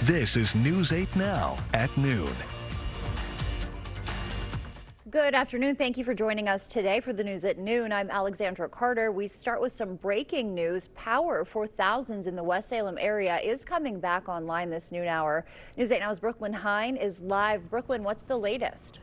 This is News 8 Now at noon. Good afternoon. Thank you for joining us today for the news at noon. I'm Alexandra Carter. We start with some breaking news. Power for thousands in the West Salem area is coming back online this noon hour. News 8 Now's Brooklyn Hein is live. Brooklyn, what's the latest?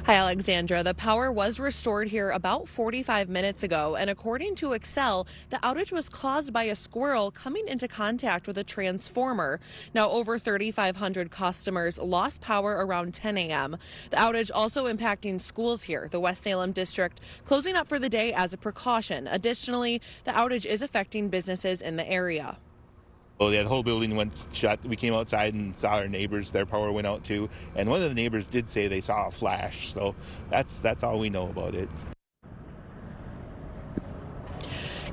Hi, Alexandra. The power was restored here about 45 minutes ago, and according to Excel, the outage was caused by a squirrel coming into contact with a transformer. Now, over 3,500 customers lost power around 10 a.m. The outage also impacting schools here, the West Salem district closing up for the day as a precaution. Additionally, the outage is affecting businesses in the area. Well, yeah, the whole building went shut. We came outside and saw our neighbors, their power went out too. And one of the neighbors did say they saw a flash. So that's all we know about it.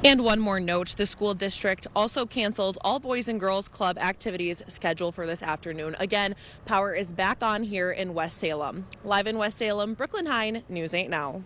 And one more note, the school district also canceled all Boys and Girls Club activities scheduled for this afternoon. Again, power is back on here in West Salem. Live in West Salem, Brooklyn Hein, News 8 Now.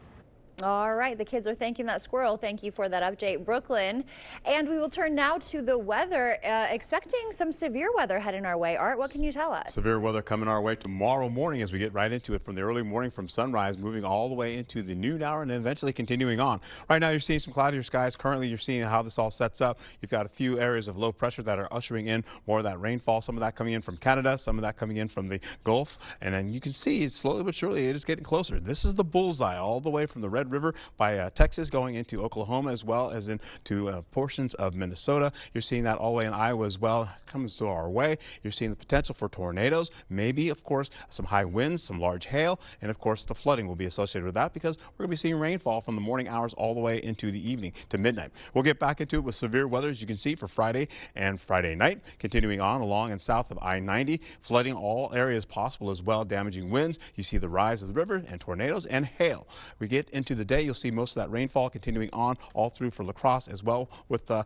All right, the kids are thanking that squirrel. Thank you for that update, Brooklyn. And we will turn now to the weather. Expecting some severe weather heading our way. Art, what can you tell us? Severe weather coming our way tomorrow morning as we get right into it from the early morning from sunrise, moving all the way into the noon hour and then eventually continuing on. Right now you're seeing some cloudier skies. Currently you're seeing how this all sets up. You've got a few areas of low pressure that are ushering in more of that rainfall, some of that coming in from Canada, some of that coming in from the Gulf. And then you can see slowly but surely it is getting closer. This is the bullseye all the way from the Red River by Texas going into Oklahoma as well as into portions of Minnesota. You're seeing that all the way in Iowa as well. Comes to our way. You're seeing the potential for tornadoes, maybe, of course, some high winds, some large hail, and of course the flooding will be associated with that because we're going to be seeing rainfall from the morning hours all the way into the evening to midnight. We'll get back into it with severe weather, as you can see, for Friday and Friday night. Continuing on along and south of I-90, flooding all areas possible as well, damaging winds. You see the rise of the river and tornadoes and hail. We get into the day, you'll see most of that rainfall continuing on all through for La Crosse as well with the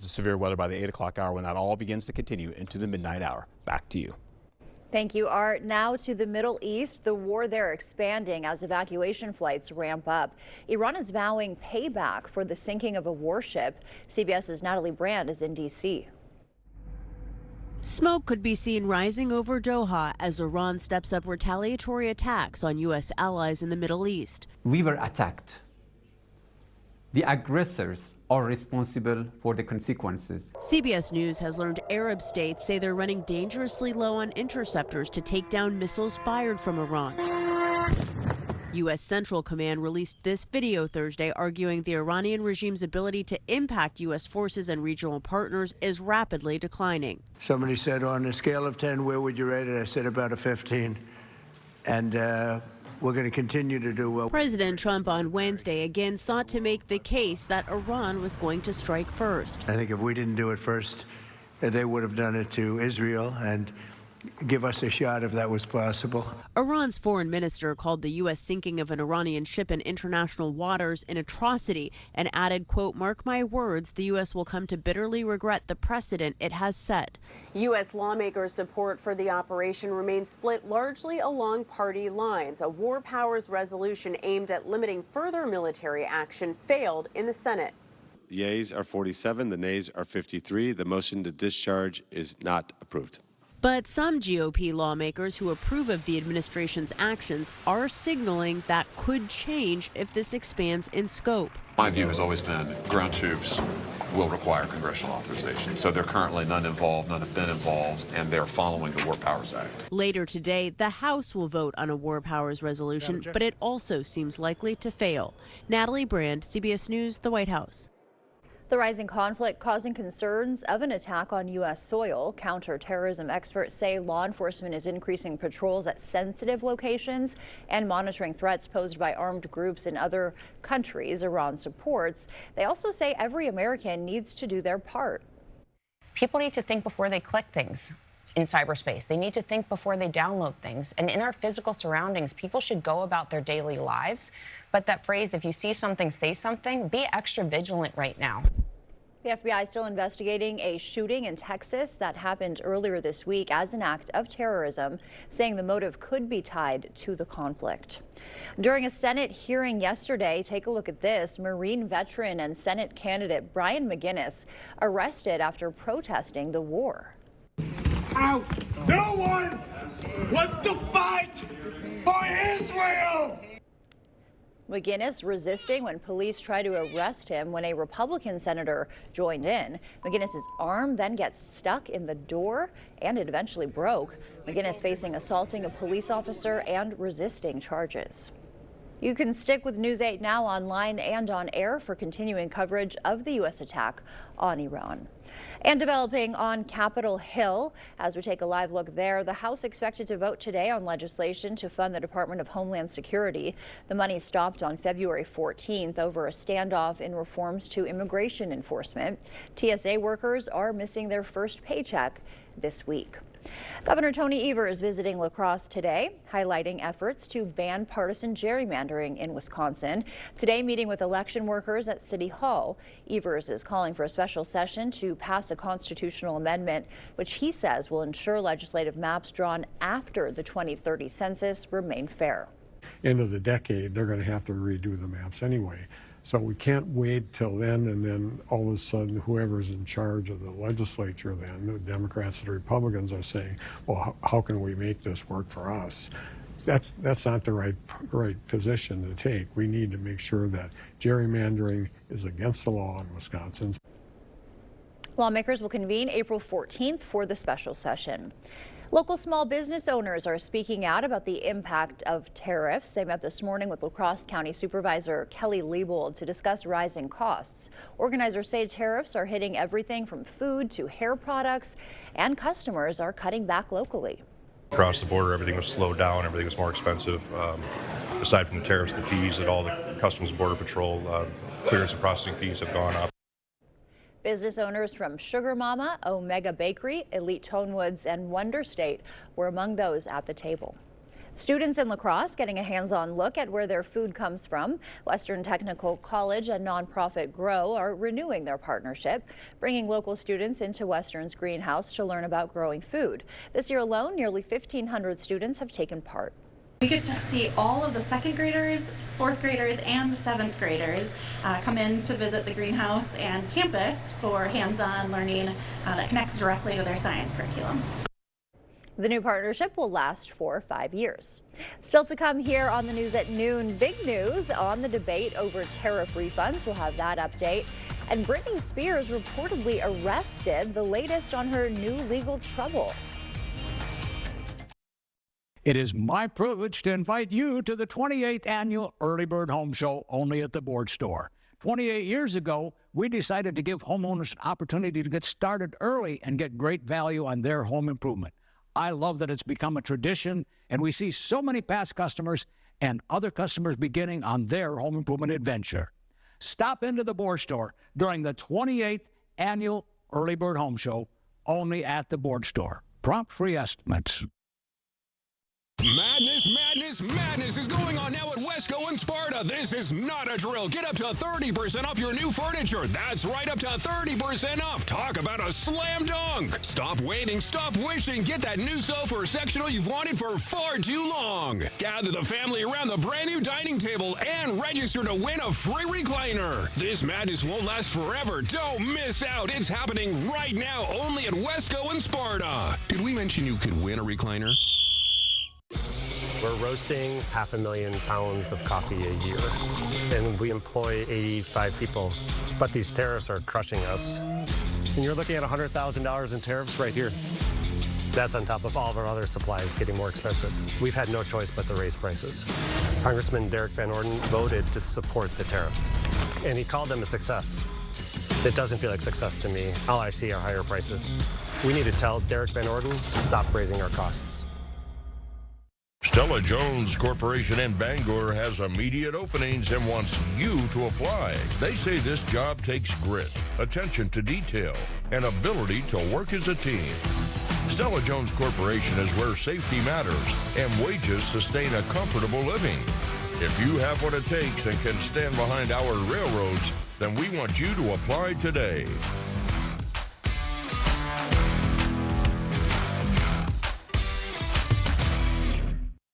severe weather by the 8 o'clock hour when that all begins to continue into the midnight hour. Back to you. Thank you, Art. Now to the Middle East. The war there expanding as evacuation flights ramp up. Iran is vowing payback for the sinking of a warship. CBS's Natalie Brand is in D.C. Smoke could be seen rising over Doha as Iran steps up retaliatory attacks on U.S. allies in the Middle East. We were attacked. The aggressors are responsible for the consequences. CBS News has learned Arab states say they're running dangerously low on interceptors to take down missiles fired from Iran. U.S. Central Command released this video Thursday arguing the Iranian regime's ability to impact U.S. forces and regional partners is rapidly declining. Somebody said, on a scale of 10, where would you rate it? I said about a 15. And we're going to continue to do well. President Trump on Wednesday again sought to make the case that Iran was going to strike first. I think if we didn't do it first, they would have done it to Israel and give us a shot if that was possible. Iran's foreign minister called the U.S. sinking of an Iranian ship in international waters an atrocity and added, quote, "Mark my words, the U.S. will come to bitterly regret the precedent it has set." U.S. lawmakers' support for the operation remains split largely along party lines. A war powers resolution aimed at limiting further military action failed in the Senate. The yeas are 47, the nays are 53. The motion to discharge is not approved. But some GOP lawmakers who approve of the administration's actions are signaling that could change if this expands in scope. My view has always been ground troops will require congressional authorization. So they're currently none involved, none have been involved, and they're following the War Powers Act. Later today, the House will vote on a War Powers resolution, but it also seems likely to fail. Natalie Brand, CBS News, the White House. The rising conflict causing concerns of an attack on U.S. soil. Counterterrorism experts say law enforcement is increasing patrols at sensitive locations and monitoring threats posed by armed groups in other countries Iran supports. They also say every American needs to do their part. People need to think before they click things in cyberspace. They need to think before they download things. And in our physical surroundings, people should go about their daily lives. But that phrase, if you see something, say something, be extra vigilant right now. The FBI is still investigating a shooting in Texas that happened earlier this week as an act of terrorism, saying the motive could be tied to the conflict. During a Senate hearing yesterday, take a look at this. Marine veteran and Senate candidate Brian McGinnis arrested after protesting the war. Out. No one wants to fight for Israel! McGinnis resisting when police try to arrest him when a Republican senator joined in. McGinnis's arm then gets stuck in the door and it eventually broke. McGinnis facing assaulting a police officer and resisting charges. You can stick with News 8 Now online and on air for continuing coverage of the U.S. attack on Iran. And developing on Capitol Hill, as we take a live look there, the House expected to vote today on legislation to fund the Department of Homeland Security. The money stopped on February 14th over a standoff in reforms to immigration enforcement. TSA workers are missing their first paycheck this week. Governor Tony Evers visiting La Crosse today, highlighting efforts to ban partisan gerrymandering in Wisconsin. Today, meeting with election workers at City Hall. Evers is calling for a special session to pass a constitutional amendment, which he says will ensure legislative maps drawn after the 2030 census remain fair. End of the decade, they're going to have to redo the maps anyway. So we can't wait till then, and then all of a sudden whoever's in charge of the legislature then, the Democrats and the Republicans, are saying, well, how can we make this work for us? That's not the right position to take. We need to make sure that gerrymandering is against the law in Wisconsin. Lawmakers will convene April 14th for the special session. Local small business owners are speaking out about the impact of tariffs. They met this morning with La Crosse County Supervisor Kelly Liebold to discuss rising costs. Organizers say tariffs are hitting everything from food to hair products, and customers are cutting back locally. Across the border, everything was slowed down, everything was more expensive. Aside from the tariffs, the fees at all the Customs Border Patrol clearance and processing fees have gone up. Business owners from Sugar Mama, Omega Bakery, Elite Tonewoods, and Wonder State were among those at the table. Students in La Crosse getting a hands-on look at where their food comes from. Western Technical College and nonprofit Grow are renewing their partnership, bringing local students into Western's greenhouse to learn about growing food. This year alone, nearly 1,500 students have taken part. We get to see all of the second graders, fourth graders, and seventh graders come in to visit the greenhouse and campus for hands-on learning that connects directly to their science curriculum. The new partnership will last for 5 years. Still to come here on the News at Noon, big news on the debate over tariff refunds. We'll have that update. And Britney Spears reportedly arrested, the latest on her new legal trouble. It is my privilege to invite you to the 28th Annual Early Bird Home Show, only at the Board Store. 28 years ago, we decided to give homeowners an opportunity to get started early and get great value on their home improvement. I love that it's become a tradition, and we see so many past customers and other customers beginning on their home improvement adventure. Stop into the Board Store during the 28th Annual Early Bird Home Show, only at the Board Store. Prompt free estimates. Madness, madness, madness is going on now at Wesco and Sparta. This is not a drill. Get up to 30% off your new furniture. That's right, up to 30% off. Talk about a slam dunk. Stop waiting, stop wishing. Get that new sofa or sectional you've wanted for far too long. Gather the family around the brand new dining table and register to win a free recliner. This madness won't last forever. Don't miss out. It's happening right now only at Wesco and Sparta. Did we mention you could win a recliner? We're roasting 500,000 pounds of coffee a year, and we employ 85 people. But these tariffs are crushing us. And you're looking at $100,000 in tariffs right here. That's on top of all of our other supplies getting more expensive. We've had no choice but to raise prices. Congressman Derek Van Orden voted to support the tariffs, and he called them a success. It doesn't feel like success to me. All I see are higher prices. We need to tell Derek Van Orden to stop raising our costs. Stella Jones Corporation in Bangor has immediate openings and wants you to apply. They say this job takes grit, attention to detail, and ability to work as a team. Stella Jones Corporation is where safety matters and wages sustain a comfortable living. If you have what it takes and can stand behind our railroads, then we want you to apply today.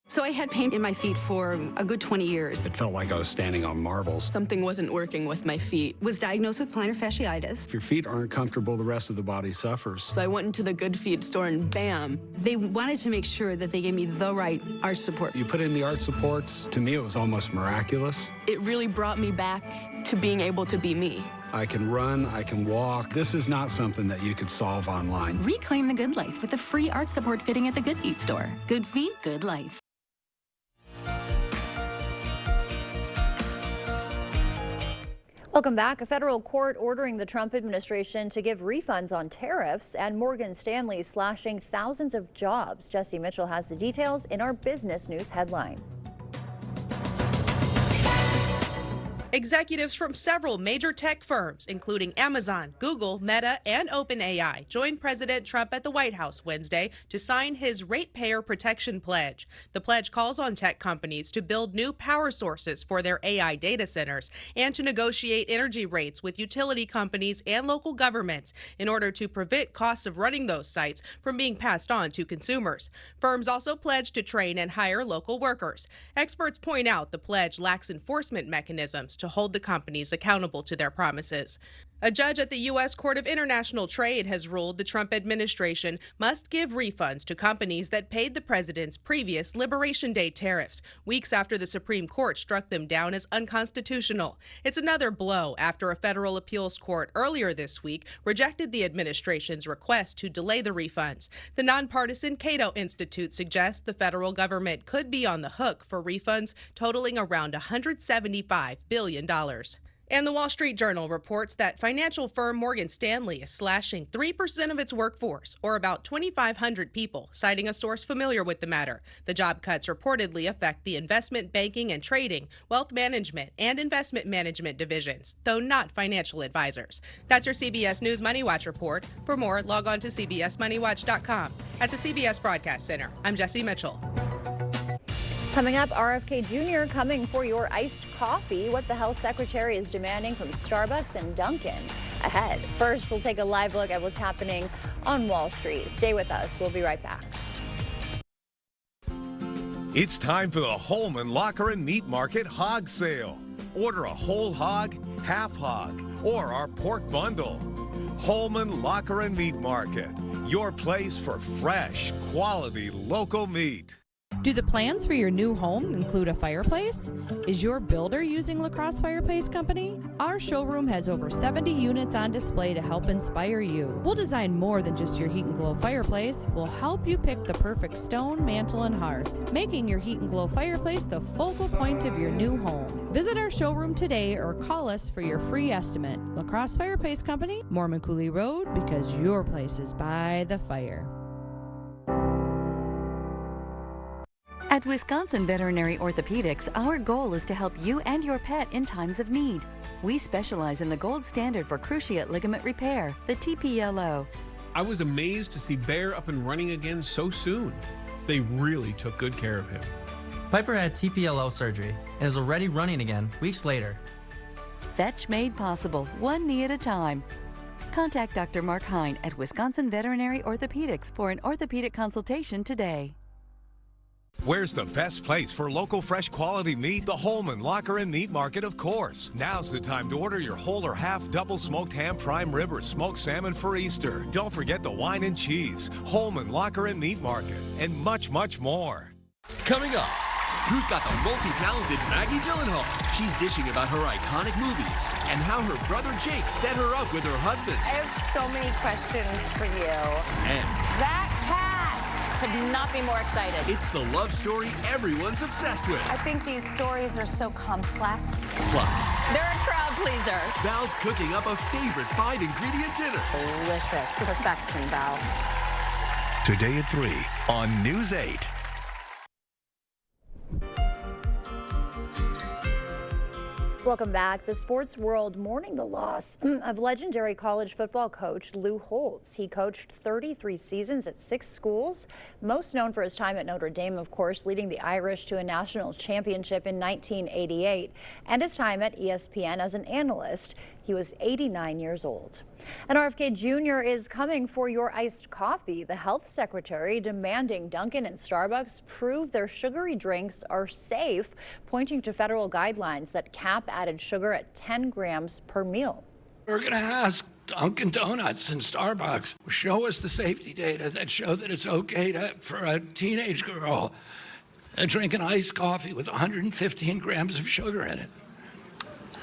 So I had pain in my feet for a good 20 years. It felt like I was standing on marbles. Something wasn't working with my feet. Was diagnosed with plantar fasciitis. If your feet aren't comfortable, the rest of the body suffers. So I went into the Good Feet store and bam. They wanted to make sure that they gave me the right arch support. You put in the arch supports. To me, it was almost miraculous. It really brought me back to being able to be me. I can run, I can walk. This is not something that you could solve online. Reclaim the good life with the free arch support fitting at the Good Feet store. Good feet, good life. Welcome back. A federal court ordering the Trump administration to give refunds on tariffs, and Morgan Stanley slashing thousands of jobs. Jesse Mitchell has the details in our business news headline. Executives from several major tech firms, including Amazon, Google, Meta, and OpenAI, joined President Trump at the White House Wednesday to sign his Ratepayer Protection Pledge. The pledge calls on tech companies to build new power sources for their AI data centers and to negotiate energy rates with utility companies and local governments in order to prevent costs of running those sites from being passed on to consumers. Firms also pledged to train and hire local workers. Experts point out the pledge lacks enforcement mechanisms to hold the companies accountable to their promises. A judge at the U.S. Court of International Trade has ruled the Trump administration must give refunds to companies that paid the president's previous Liberation Day tariffs, weeks after the Supreme Court struck them down as unconstitutional. It's another blow after a federal appeals court earlier this week rejected the administration's request to delay the refunds. The nonpartisan Cato Institute suggests the federal government could be on the hook for refunds totaling around $175 billion. And the Wall Street Journal reports that financial firm Morgan Stanley is slashing 3% of its workforce, or about 2,500 people, citing a source familiar with the matter. The job cuts reportedly affect the investment banking and trading, wealth management, and investment management divisions, though not financial advisors. That's your CBS News Money Watch report. For more, log on to cbsmoneywatch.com. At the CBS Broadcast Center, I'm Jesse Mitchell. Coming up, RFK Jr. coming for your iced coffee, what the health secretary is demanding from Starbucks and Dunkin'. Ahead. First, we'll take a live look at what's happening on Wall Street. Stay with us. We'll be right back. It's time for the Holman Locker and Meat Market Hog Sale. Order a whole hog, half hog, or our pork bundle. Holman Locker and Meat Market, your place for fresh, quality, local meat. Do the plans for your new home include a fireplace? Is your builder using La Crosse Fireplace Company? Our showroom has over 70 units on display to help inspire you. We'll design more than just your Heat and Glow fireplace. We'll help you pick the perfect stone, mantle, and hearth, making your Heat and Glow fireplace the focal point of your new home. Visit our showroom today or call us for your free estimate. La Crosse Fireplace Company, Mormon Coulee Road, because your place is by the fire. At Wisconsin Veterinary Orthopedics, our goal is to help you and your pet in times of need. We specialize in the gold standard for cruciate ligament repair, the TPLO. I was amazed to see Bear up and running again so soon. They really took good care of him. Piper had TPLO surgery and is already running again weeks later. Fetch made possible, one knee at a time. Contact Dr. Mark Hine at Wisconsin Veterinary Orthopedics for an orthopedic consultation today. Where's the best place for local fresh quality meat? The Holman Locker and Meat Market, of course. Now's the time to order your whole or half double smoked ham, prime rib, or smoked salmon for Easter. Don't forget the wine and cheese. Holman Locker and Meat Market, and much, much more. Coming up, Drew's got the multi-talented Maggie Gyllenhaal. She's dishing about her iconic movies and how her brother Jake set her up with her husband. I have so many questions for you. And that cast could not be more excited. It's the love story everyone's obsessed with. I think these stories are so complex. Plus, they're a crowd pleaser. Val's cooking up a favorite 5-ingredient dinner. Delicious. Perfection, Val. Today at 3 on News 8. Welcome back. The sports world mourning the loss of legendary college football coach Lou Holtz. He coached 33 seasons at 6 schools, most known for his time at Notre Dame, of course, leading the Irish to a national championship in 1988, and his time at ESPN as an analyst. He was 89 years old. And RFK Jr. is coming for your iced coffee. The health secretary demanding Dunkin' and Starbucks prove their sugary drinks are safe, pointing to federal guidelines that cap added sugar at 10 grams per meal. We're going to ask Dunkin' Donuts and Starbucks, show us the safety data that show that it's okay for a teenage girl to drink an iced coffee with 115 grams of sugar in it.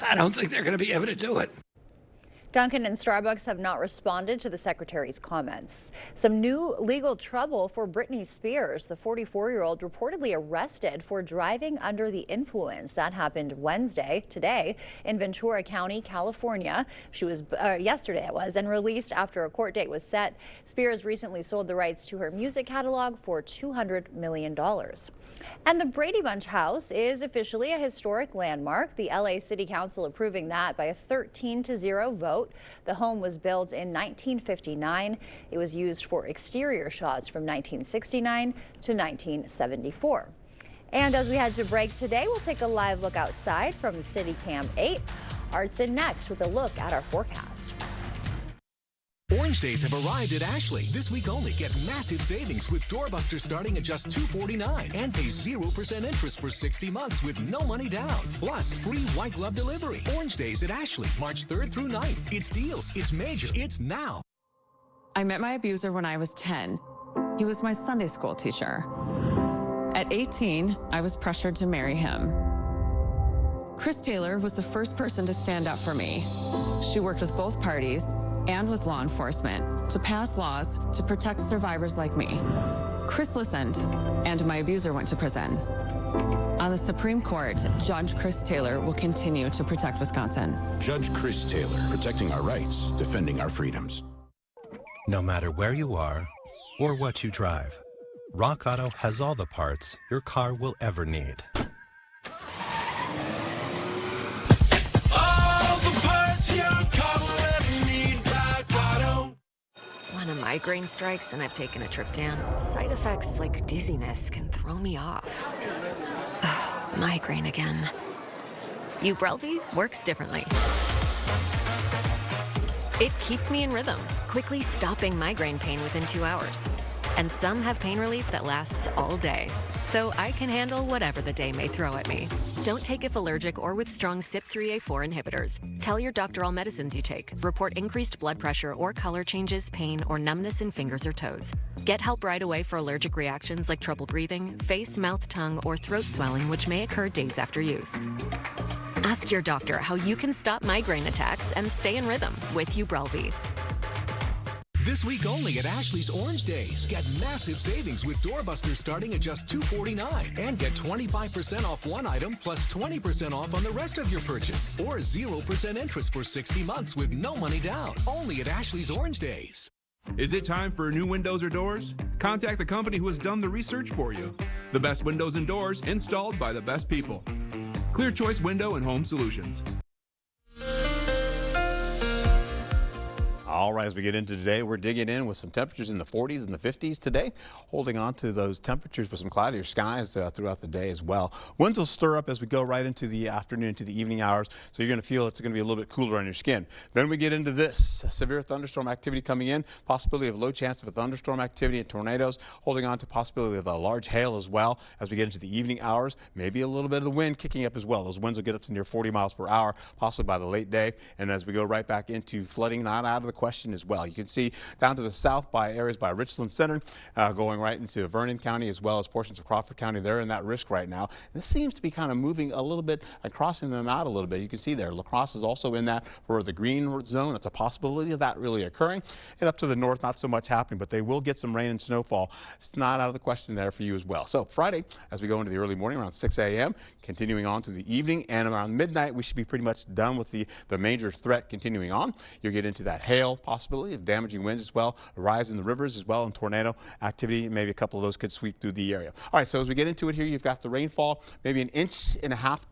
I don't think they're going to be able to do it. Dunkin' and Starbucks have not responded to the secretary's comments. Some new legal trouble for Britney Spears. The 44-year-old reportedly arrested for driving under the influence. That happened today, in Ventura County, California. She was, yesterday it was, and released after a court date was set. Spears recently sold the rights to her music catalog for $200 million. And the Brady Bunch house is officially a historic landmark. The LA City Council approving that by a 13-0 vote. The home was built in 1959. It was used for exterior shots from 1969 to 1974. And as we head to break today, we'll take a live look outside from City Cam 8. Art's in next with a look at our forecast. Orange Days have arrived at Ashley. This week only, get massive savings with Doorbuster starting at just $249 and pay 0% interest for 60 months with no money down. Plus, free white glove delivery. Orange Days at Ashley, March 3rd through 9th. It's deals, it's major, it's now. I met my abuser when I was 10. He was my Sunday school teacher. At 18, I was pressured to marry him. Chris Taylor was the first person to stand up for me. She worked with both parties and with law enforcement to pass laws to protect survivors like me. Chris listened, and my abuser went to prison. On the Supreme Court, Judge Chris Taylor will continue to protect Wisconsin. Judge Chris Taylor, protecting our rights, defending our freedoms. No matter where you are or what you drive, Rock Auto has all the parts your car will ever need. All the parts your car will ever need, Rock Auto. When a migraine strikes and I've taken a trip down, side effects like dizziness can throw me off. Ugh, migraine again. Ubrelvy works differently. It keeps me in rhythm, quickly stopping migraine pain within 2 hours. And some have pain relief that lasts all day, so I can handle whatever the day may throw at me. Don't take if allergic or with strong CYP3A4 inhibitors. Tell your doctor all medicines you take. Report increased blood pressure or color changes, pain, or numbness in fingers or toes. Get help right away for allergic reactions like trouble breathing, face, mouth, tongue, or throat swelling, which may occur days after use. Ask your doctor how you can stop migraine attacks and stay in rhythm with Ubrelvy. This week only at Ashley's Orange Days. Get massive savings with Doorbuster starting at just $249 and get 25% off one item plus 20% off on the rest of your purchase. Or 0% interest for 60 months with no money down. Only at Ashley's Orange Days. Is it time for new windows or doors? Contact the company who has done the research for you. The best windows and doors installed by the best people. Clear Choice Window and Home Solutions. All right, as we get into today, we're digging in with some temperatures in the 40s and the 50s today, holding on to those temperatures with some cloudier skies throughout the day as well. Winds will stir up as we go right into the afternoon, into the evening hours, so you're going to feel it's going to be a little bit cooler on your skin. Then we get into this, severe thunderstorm activity coming in, possibility of low chance of a thunderstorm activity and tornadoes, holding on to possibility of a large hail as well as we get into the evening hours, maybe a little bit of the wind kicking up as well. Those winds will get up to near 40 miles per hour, possibly by the late day, and as we go right back into flooding, not out of the question as well. You can see down to the south by areas by Richland Center, going right into Vernon County as well as portions of Crawford County. They're in that risk right now. This seems to be kind of moving a little bit and crossing them out a little bit. You can see there, La Crosse is also in that for the green zone. It's a possibility of that really occurring. And up to the north, not so much happening, but they will get some rain and snowfall. It's not out of the question there for you as well. So Friday, as we go into the early morning around 6 a.m., continuing on to the evening, and around midnight, we should be pretty much done with the major threat continuing on. You'll get into that hail, gale possibility of damaging winds as well, a rise in the rivers as well, and tornado activity. Maybe a couple of those could sweep through the area. All right, so as we get into it here, you've got the rainfall, maybe 1.5 inches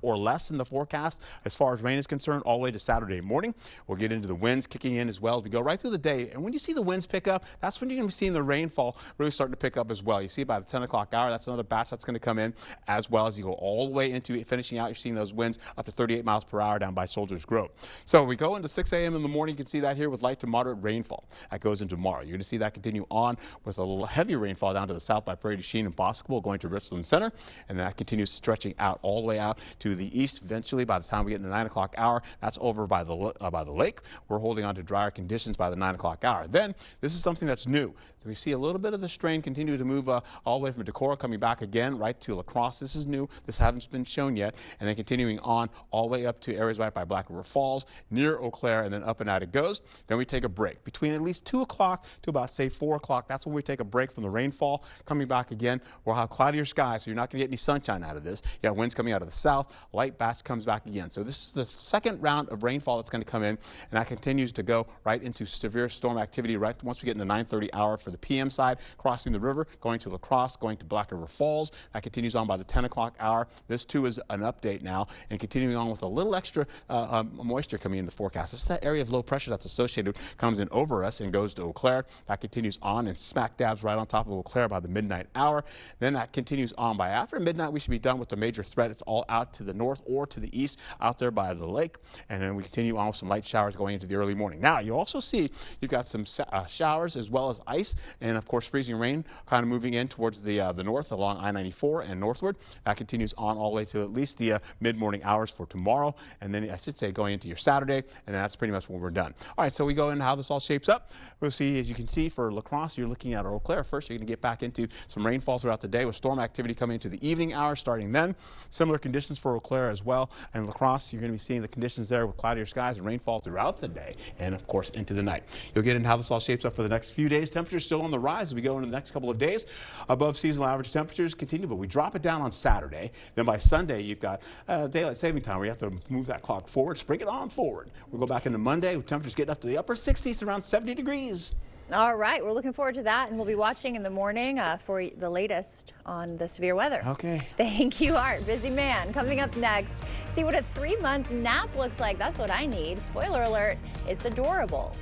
or less in the forecast as far as rain is concerned, all the way to Saturday morning. We'll get into the winds kicking in as well as we go right through the day. And when you see the winds pick up, that's when you're going to be seeing the rainfall really starting to pick up as well. You see by the 10 o'clock hour, that's another batch that's going to come in, as well as you go all the way into finishing out. You're seeing those winds up to 38 miles per hour down by Soldiers Grove. So we go into 6 a.m. in the morning. You can see that here with light to moderate rainfall. That goes into tomorrow. You're going to see that continue on with a little heavy rainfall down to the south by Prairie du Chien and Boscobel, going to Richland Center, and that continues stretching out all the way out to the east. Eventually, by the time we get into 9 o'clock hour, that's over by the lake. We're holding on to drier conditions by the 9 o'clock hour. Then this is something that's new. We see a little bit of the strain continue to move all the way from Decorah, coming back again right to La Crosse. This is new. This hasn't been shown yet. And then continuing on all the way up to areas right by Black River Falls, near Eau Claire, and then up and out it goes. Then we take a break between at least 2 o'clock to about, say, 4 o'clock. That's when we take a break from the rainfall. Coming back again, we'll have cloudier skies, so you're not going to get any sunshine out of this. You got winds coming out of the south. Light batch comes back again. So this is the second round of rainfall that's going to come in, and that continues to go right into severe storm activity right once we get into 9:30 hour for the PM side, crossing the river, going to La Crosse, going to Black River Falls. That continues on by the 10 o'clock hour. This too is an update now, and continuing on with a little extra moisture coming in the forecast. This is that area of low pressure that's associated, comes in over us and goes to Eau Claire. That continues on and smack dabs right on top of Eau Claire by the midnight hour. Then that continues on by after midnight. We should be done with the major threat. It's all out to the north or to the east out there by the lake. And then we continue on with some light showers going into the early morning. Now you also see you've got some showers as well as ice, and of course freezing rain kind of moving in towards the north along I-94 and northward. That continues on all the way to at least the mid-morning hours for tomorrow, and then I should say going into your Saturday, and that's pretty much when we're done. All right, so we go into how this all shapes up. We'll see, as you can see, for La Crosse, you're looking at Eau Claire first. You're going to get back into some rainfall throughout the day with storm activity coming into the evening hours starting then. Similar conditions for Eau Claire as well, and La Crosse, you're going to be seeing the conditions there with cloudier skies and rainfall throughout the day, and of course into the night. You'll get into how this all shapes up for the next few days. Temperatures still on the rise as we go into the next couple of days. Above seasonal average temperatures continue, but we drop it down on Saturday. Then by Sunday, you've got daylight saving time where you have to move that clock forward, spring it on forward. We'll go back into Monday with temperatures getting up to the upper 60s to around 70 degrees. All right, we're looking forward to that, and we'll be watching in the morning for the latest on the severe weather. Okay. Thank you, Art. Busy man. Coming up next, see what a 3-month nap looks like. That's what I need. Spoiler alert, it's adorable.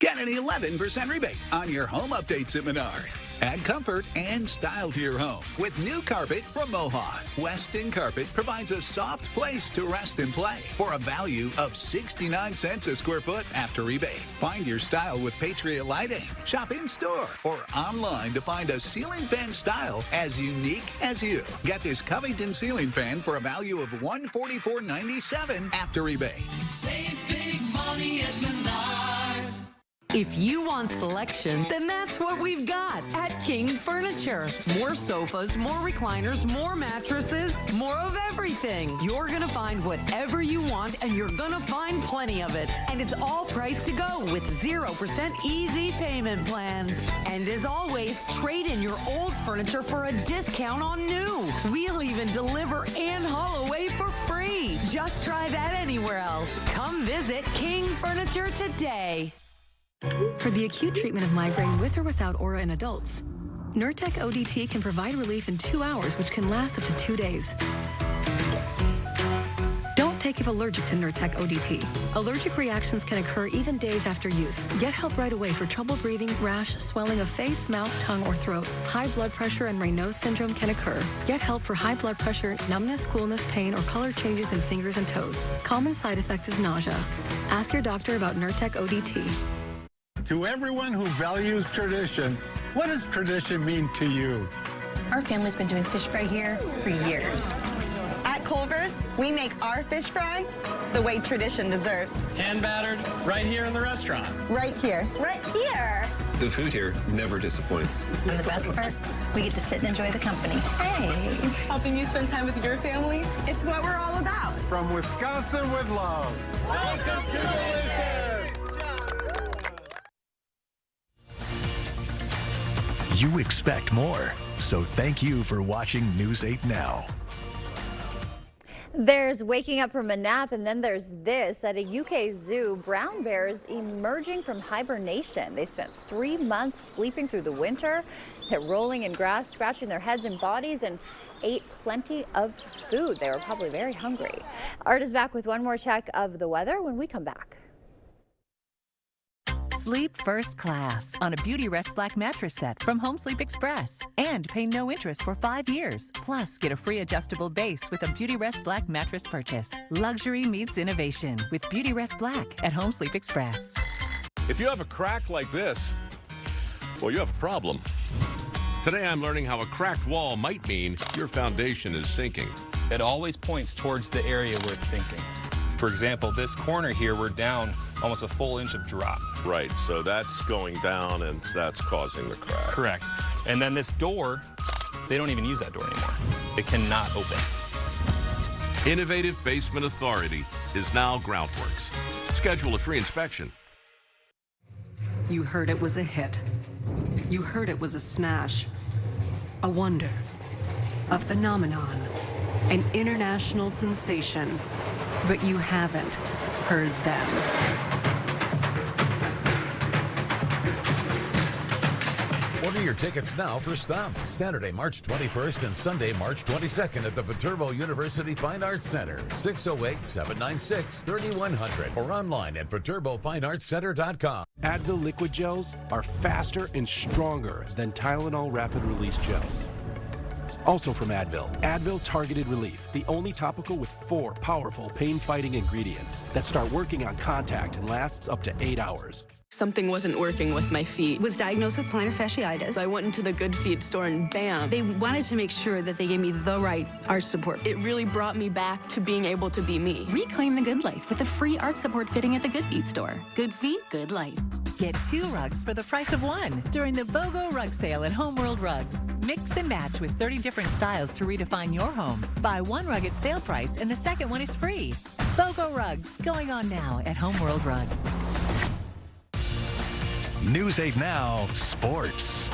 Get an 11% rebate on your home updates at Menards. Add comfort and style to your home with new carpet from Mohawk. Weston Carpet provides a soft place to rest and play for a value of 69 cents a square foot after rebate. Find your style with Patriot Lighting. Shop in store or online to find a ceiling fan style as unique as you. Get this Covington ceiling fan for a value of $144.97 after rebate. Save big money at Menards. If you want selection, then that's what we've got at King Furniture. More sofas, more recliners, more mattresses, more of everything. You're gonna find whatever you want, and you're gonna find plenty of it. And it's all priced to go with 0% easy payment plans. And as always, trade in your old furniture for a discount on new. We'll even deliver and haul away for free. Just try that anywhere else. Come visit King Furniture today. For the acute treatment of migraine with or without aura in adults, Nurtec ODT can provide relief in 2 hours, which can last up to 2 days. Don't take if allergic to Nurtec ODT. Allergic reactions can occur even days after use. Get help right away for trouble breathing, rash, swelling of face, mouth, tongue, or throat. High blood pressure and Raynaud's syndrome can occur. Get help for high blood pressure, numbness, coolness, pain, or color changes in fingers and toes. Common side effect is nausea. Ask your doctor about Nurtec ODT. To everyone who values tradition, what does tradition mean to you? Our family's been doing fish fry here for years. At Culver's, we make our fish fry the way tradition deserves. Hand battered, right here in the restaurant. Right here. Right here. The food here never disappoints. And the best part, we get to sit and enjoy the company. Hey. Helping you spend time with your family, it's what we're all about. From Wisconsin with love. Welcome to Delicious. You expect more, so thank you for watching News 8 Now. There's waking up from a nap, and then there's this. At a UK zoo, brown bears emerging from hibernation. They spent 3 months sleeping through the winter. They're rolling in grass, scratching their heads and bodies, and ate plenty of food. They were probably very hungry. Art is back with one more check of the weather when we come back. Sleep first class on a Beautyrest Black mattress set from Home Sleep Express. And pay no interest for 5 years. Plus, get a free adjustable base with a Beautyrest Black mattress purchase. Luxury meets innovation with Beautyrest Black at Home Sleep Express. If you have a crack like this, well, you have a problem. Today, I'm learning how a cracked wall might mean your foundation is sinking. It always points towards the area where it's sinking. For example, this corner here, we're down almost a full inch of drop. Right, so that's going down and that's causing the crack. Correct. And then this door, they don't even use that door anymore. It cannot open. Innovative Basement Authority is now Groundworks. Schedule a free inspection. You heard it was a hit. You heard it was a smash. A wonder. A phenomenon. An international sensation. But you haven't heard them. Order your tickets now for Stomp, Saturday, March 21st and Sunday, March 22nd at the Viterbo University Fine Arts Center, 608-796-3100, or online at ViterboFineArtsCenter.com. Advil liquid gels are faster and stronger than Tylenol rapid release gels. Also from Advil, Advil Targeted Relief, the only topical with 4 powerful pain-fighting ingredients that start working on contact and lasts up to 8 hours. Something wasn't working with my feet. Was diagnosed with plantar fasciitis. So I went into the Good Feet store and bam. They wanted to make sure that they gave me the right arch support. It really brought me back to being able to be me. Reclaim the good life with a free arch support fitting at the Good Feet store. Good feet, good life. Get 2 rugs for the price of 1 during the BOGO rug sale at Homeworld Rugs. Mix and match with 30 different styles to redefine your home. Buy 1 rug at sale price and the second one is free. BOGO Rugs, going on now at Homeworld Rugs. News 8 Now Sports.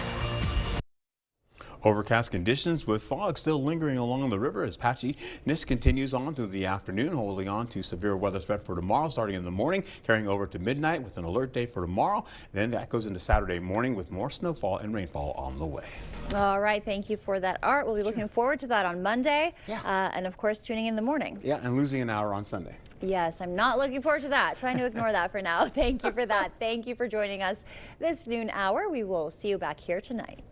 Overcast conditions with fog still lingering along the river as patchiness continues on through the afternoon, holding on to severe weather threat for tomorrow starting in the morning, carrying over to midnight with an alert day for tomorrow. Then that goes into Saturday morning with more snowfall and rainfall on the way. All right, thank you for that, Art. We'll be looking forward to that on Monday. Yeah. And of course, tuning in the morning. Yeah, and losing an hour on Sunday. Yes, I'm not looking forward to that. Trying to ignore that for now. Thank you for that. Thank you for joining us this noon hour. We will see you back here tonight.